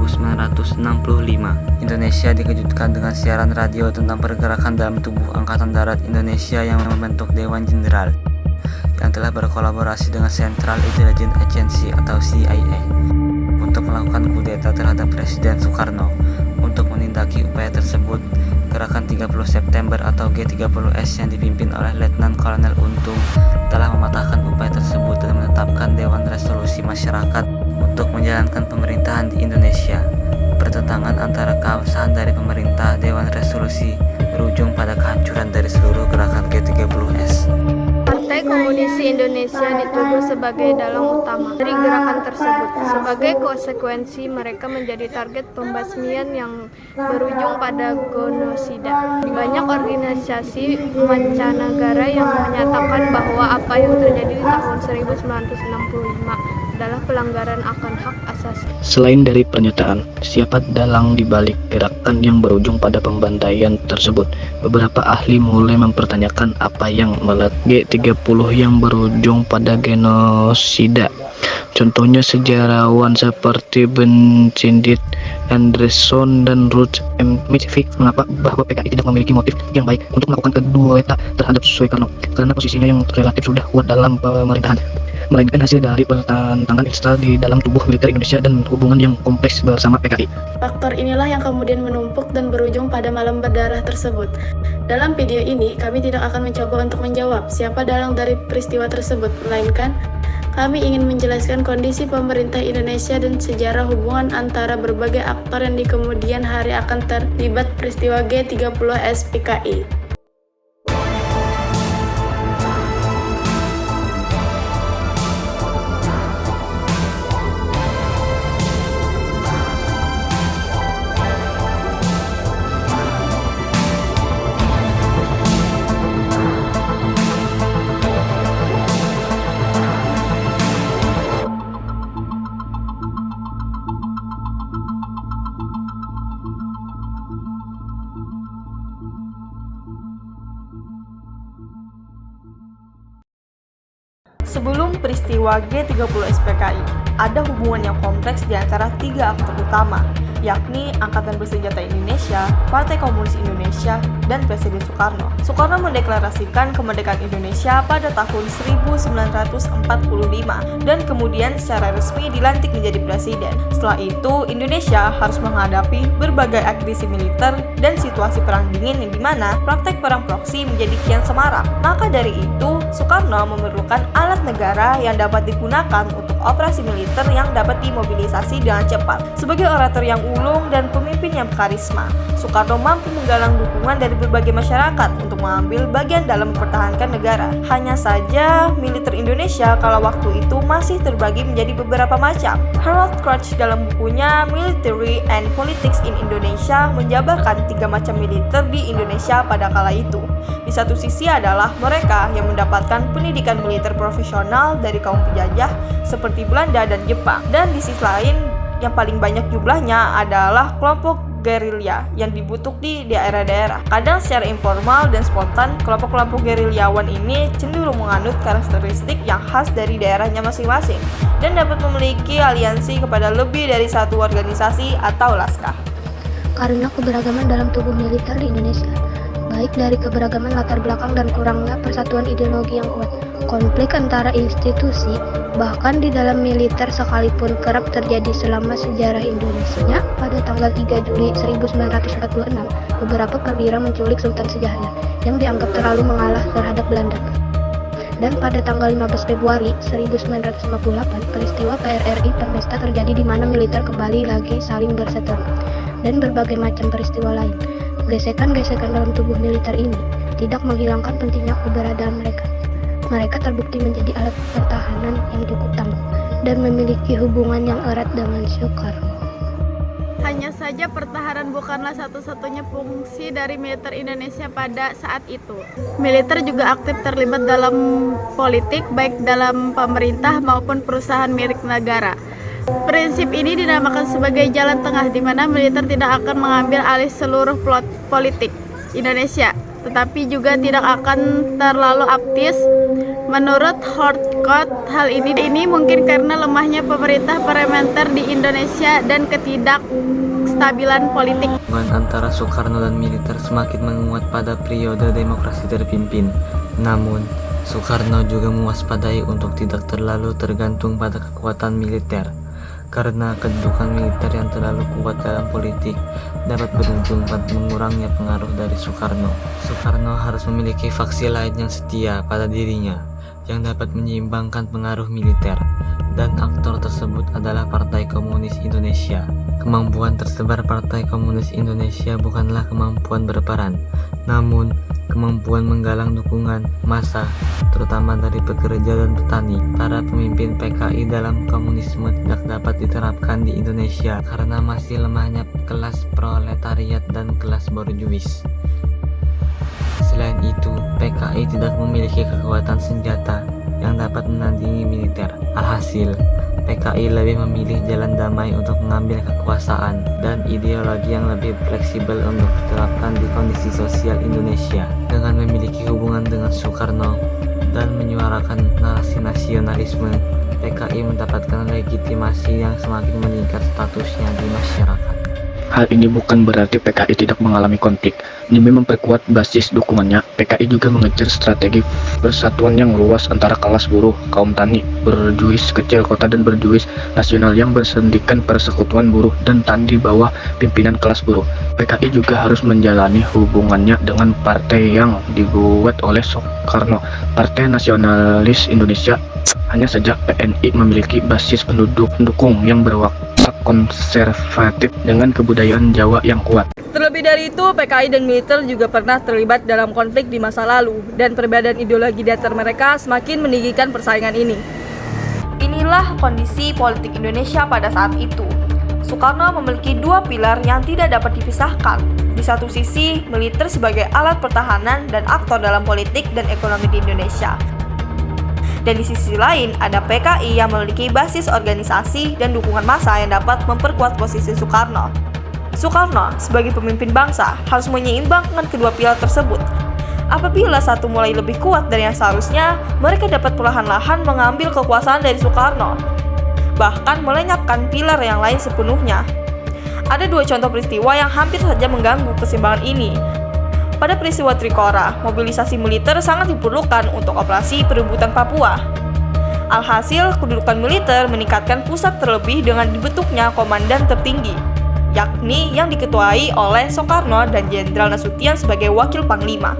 1965. Indonesia dikejutkan dengan siaran radio tentang pergerakan dalam tubuh Angkatan Darat Indonesia yang membentuk Dewan Jenderal yang telah berkolaborasi dengan Central Intelligence Agency atau CIA untuk melakukan kudeta terhadap Presiden Soekarno. Untuk menindaki upaya tersebut, Gerakan 30 September atau G30S yang dipimpin oleh Letnan Kolonel Untung telah mematahkan upaya tersebut dan menetapkan Dewan Resolusi Masyarakat untuk menjalankan pemerintahan di Indonesia. Pertentangan antara keabsahan dari pemerintah Dewan Resolusi berujung pada kehancuran dari seluruh gerakan G30S. Partai Komunis Indonesia dituduh sebagai dalang utama dari gerakan tersebut. Sebagai konsekuensi, mereka menjadi target pembasmian yang berujung pada genosida. Banyak organisasi mancanegara yang menyatakan bahwa apa yang terjadi di tahun 1965 adalah pelanggaran akan hak asasi. Selain dari pernyataan siapa dalang dibalik gerakan yang berujung pada pembantaian tersebut, beberapa ahli mulai mempertanyakan apa yang meletak G30 yang berujung pada genosida. Contohnya sejarawan seperti Bencindit, Anderson, dan Ruth M. Mitchell mengapa bahwa PKI tidak memiliki motif yang baik untuk melakukan kudeta terhadap Soekarno karena posisinya yang relatif sudah kuat dalam pemerintahan, melainkan hasil dari pertentangan eksternal di dalam tubuh militer Indonesia dan hubungan yang kompleks bersama PKI. Faktor inilah yang kemudian menumpuk dan berujung pada malam berdarah tersebut. Dalam video ini, kami tidak akan mencoba untuk menjawab siapa dalang dari peristiwa tersebut, melainkan kami ingin menjelaskan kondisi pemerintah Indonesia dan sejarah hubungan antara berbagai aktor yang di kemudian hari akan terlibat peristiwa G30S PKI. Sebelum peristiwa G30S PKI, ada hubungan yang kompleks di antara tiga aktor utama, yakni Angkatan Bersenjata Indonesia, Partai Komunis Indonesia, dan Presiden Soekarno. Soekarno mendeklarasikan kemerdekaan Indonesia pada tahun 1945 dan kemudian secara resmi dilantik menjadi presiden. Setelah itu, Indonesia harus menghadapi berbagai agresi militer dan situasi perang dingin yang dimana praktek perang proksi menjadi kian semarak. Maka dari itu, Soekarno memerlukan alat negara yang dapat digunakan untuk operasi militer yang dapat dimobilisasi dengan cepat. Sebagai orator yang ulung dan pemimpin yang berkarisma, Soekarno mampu menggalang dukungan dari berbagai masyarakat untuk mengambil bagian dalam mempertahankan negara. Hanya saja, militer Indonesia kala waktu itu masih terbagi menjadi beberapa macam. Harold Crouch dalam bukunya Military and Politics in Indonesia menjabarkan tiga macam militer di Indonesia pada kala itu. Di satu sisi adalah mereka yang mendapatkan pendidikan militer profesional dari kaum penjajah seperti Belanda dan Jepang, dan di sisi lain yang paling banyak jumlahnya adalah kelompok gerilya yang dibentuk di daerah-daerah. Kadang secara informal dan spontan, kelompok-kelompok gerilyawan ini cenderung menganut karakteristik yang khas dari daerahnya masing-masing dan dapat memiliki aliansi kepada lebih dari satu organisasi atau laskar. Karena keberagaman dalam tubuh militer di Indonesia, baik dari keberagaman latar belakang dan kurangnya persatuan ideologi yang kuat, konflik antara institusi, bahkan di dalam militer sekalipun kerap terjadi selama sejarah Indonesia. Pada tanggal 3 Juli 1946, beberapa perwira menculik Sultan Syahrir yang dianggap terlalu mengalah terhadap Belanda. Dan pada tanggal 15 Februari 1958, peristiwa PRRI Permesta terjadi di mana militer kembali lagi saling berseteru, dan berbagai macam peristiwa lain. Gesekan-gesekan dalam tubuh militer ini tidak menghilangkan pentingnya keberadaan mereka. Mereka terbukti menjadi alat pertahanan yang cukup tangguh dan memiliki hubungan yang erat dengan Soekarno. Hanya saja pertahanan bukanlah satu-satunya fungsi dari militer Indonesia pada saat itu. Militer juga aktif terlibat dalam politik, baik dalam pemerintah maupun perusahaan milik negara. Prinsip ini dinamakan sebagai jalan tengah, di mana militer tidak akan mengambil alih seluruh plot politik Indonesia, tetapi juga tidak akan terlalu aktif. Menurut Hortcott, hal ini mungkin karena lemahnya pemerintah parlementer di Indonesia dan ketidakstabilan politik. Hubungan antara Soekarno dan militer semakin menguat pada periode demokrasi terpimpin. Namun, Soekarno juga mewaspadai untuk tidak terlalu tergantung pada kekuatan militer, karena kedudukan militer yang terlalu kuat dalam politik dapat berujung pada mengurangnya pengaruh dari Soekarno. Soekarno harus memiliki faksi lain yang setia pada dirinya, yang dapat menyeimbangkan pengaruh militer, dan aktor tersebut adalah Partai Komunis Indonesia. Kemampuan tersebar Partai Komunis Indonesia bukanlah kemampuan berperan, namun kemampuan menggalang dukungan massa, terutama dari pekerja dan petani. Para pemimpin PKI dalam komunisme tidak dapat diterapkan di Indonesia karena masih lemahnya kelas proletariat dan kelas borjuis. Selain itu, PKI tidak memiliki kekuatan senjata yang dapat menandingi militer. Alhasil, PKI lebih memilih jalan damai untuk mengambil kekuasaan dan ideologi yang lebih fleksibel untuk diterapkan di kondisi sosial Indonesia. Dengan memiliki hubungan dengan Soekarno dan menyuarakan narasi nasionalisme, PKI mendapatkan legitimasi yang semakin meningkat statusnya di masyarakat. Hal ini bukan berarti PKI tidak mengalami konflik. Demi memperkuat basis dukungannya, PKI juga mengejar strategi persatuan yang luas antara kelas buruh, kaum tani, berjuis kecil kota dan berjuis nasional yang bersendikan persekutuan buruh dan tani di bawah pimpinan kelas buruh. PKI juga harus menjalani hubungannya dengan partai yang dibuat oleh Soekarno, Partai Nasionalis Indonesia. Hanya saja PNI memiliki basis pendukung yang berwawasan konservatif dengan kebudayaan Jawa yang kuat. Terlebih dari itu, PKI dan militer juga pernah terlibat dalam konflik di masa lalu, dan perbedaan ideologi di antara mereka semakin meninggikan persaingan ini. Inilah kondisi politik Indonesia pada saat itu. Soekarno memiliki dua pilar yang tidak dapat dipisahkan. Di satu sisi, militer sebagai alat pertahanan dan aktor dalam politik dan ekonomi di Indonesia. Dan di sisi lain, ada PKI yang memiliki basis organisasi dan dukungan massa yang dapat memperkuat posisi Soekarno. Soekarno, sebagai pemimpin bangsa, harus menyeimbangkan kedua pilar tersebut. Apabila satu mulai lebih kuat dari yang seharusnya, mereka dapat perlahan-lahan mengambil kekuasaan dari Soekarno, bahkan melenyapkan pilar yang lain sepenuhnya. Ada dua contoh peristiwa yang hampir saja mengganggu keseimbangan ini. Pada peristiwa Trikora, mobilisasi militer sangat diperlukan untuk operasi perebutan Papua. Alhasil, kedudukan militer meningkatkan pusat terlebih dengan dibentuknya komandan tertinggi, yakni yang diketuai oleh Soekarno dan Jenderal Nasution sebagai wakil panglima.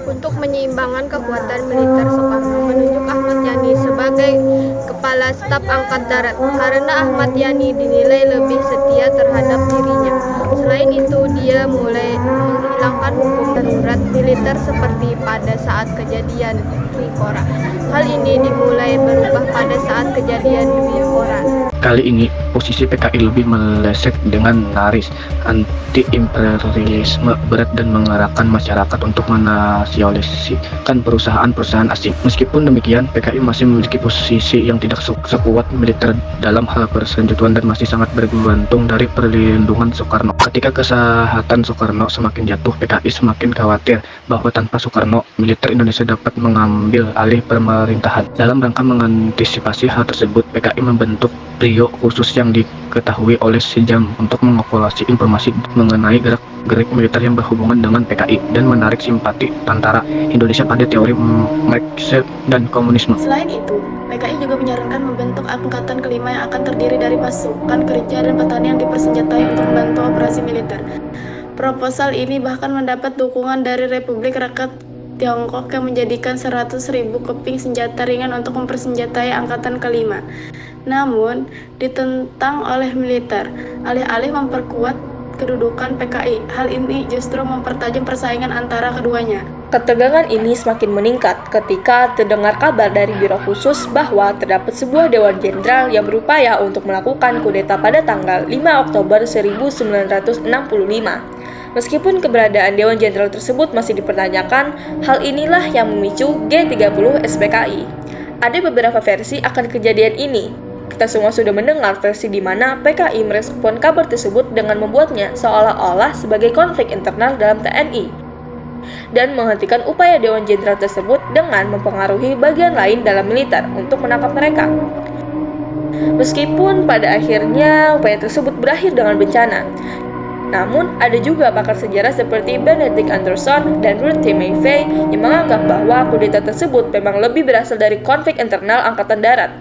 Untuk menyeimbangkan kekuatan militer, Soekarno menunjuk Ahmad Yani sebagai Kepala Staf Angkatan Darat karena Ahmad Yani dinilai lebih setia terhadap dirinya. Selain itu, dia mulai menghilangkan hukum darurat militer seperti pada saat kejadian Trikora. Hal ini dimulai berubah pada saat kejadian Trikora. Kali ini, posisi PKI lebih meleset dengan naris anti-imperialisme berat dan mengarahkan masyarakat untuk menasionalisasikan perusahaan-perusahaan asing. Meskipun demikian, PKI masih memiliki posisi yang tidak sekuat militer dalam hal persenjataan dan masih sangat bergantung dari perlindungan Soekarno. Ketika kesehatan Soekarno semakin jatuh, PKI semakin khawatir bahwa tanpa Soekarno, militer Indonesia dapat mengambil alih pemerintahan. Dalam rangka mengantisipasi hal tersebut, PKI membentuk trio khusus yang diketahui oleh Sejam untuk mengevaluasi informasi mengenai gerak-gerik militer yang berhubungan dengan PKI dan menarik simpati tentara Indonesia pada teori Marxisme dan komunisme. Selain itu, PKI juga menyarankan membentuk angkatan kelima yang akan terdiri dari pasukan kerja dan petani yang dipersenjatai untuk membantu operasi militer. Proposal ini bahkan mendapat dukungan dari Republik Rakyat Tiongkok yang menjadikan 100.000 keping senjata ringan untuk mempersenjatai angkatan kelima. Namun, ditentang oleh militer, alih-alih memperkuat kedudukan PKI. Hal ini justru mempertajam persaingan antara keduanya. Ketegangan ini semakin meningkat ketika terdengar kabar dari Biro Khusus bahwa terdapat sebuah Dewan Jenderal yang berupaya untuk melakukan kudeta pada tanggal 5 Oktober 1965. Meskipun keberadaan Dewan Jenderal tersebut masih dipertanyakan, hal inilah yang memicu G30 SPKI. Ada beberapa versi akan kejadian ini. Kita semua sudah mendengar versi di mana PKI merespon kabar tersebut dengan membuatnya seolah-olah sebagai konflik internal dalam TNI dan menghentikan upaya Dewan Jenderal tersebut dengan mempengaruhi bagian lain dalam militer untuk menangkap mereka. Meskipun pada akhirnya upaya tersebut berakhir dengan bencana, namun ada juga pakar sejarah seperti Benedict Anderson dan Ruth T. Maffei yang menganggap bahwa kudeta tersebut memang lebih berasal dari konflik internal Angkatan Darat,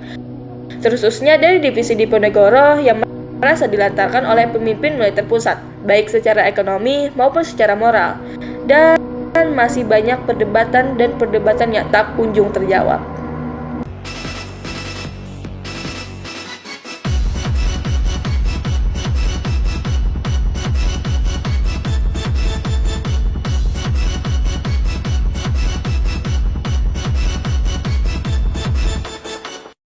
terkhususnya dari divisi Diponegoro yang merasa dilantarkan oleh pemimpin militer pusat, baik secara ekonomi maupun secara moral, dan masih banyak perdebatan yang tak kunjung terjawab.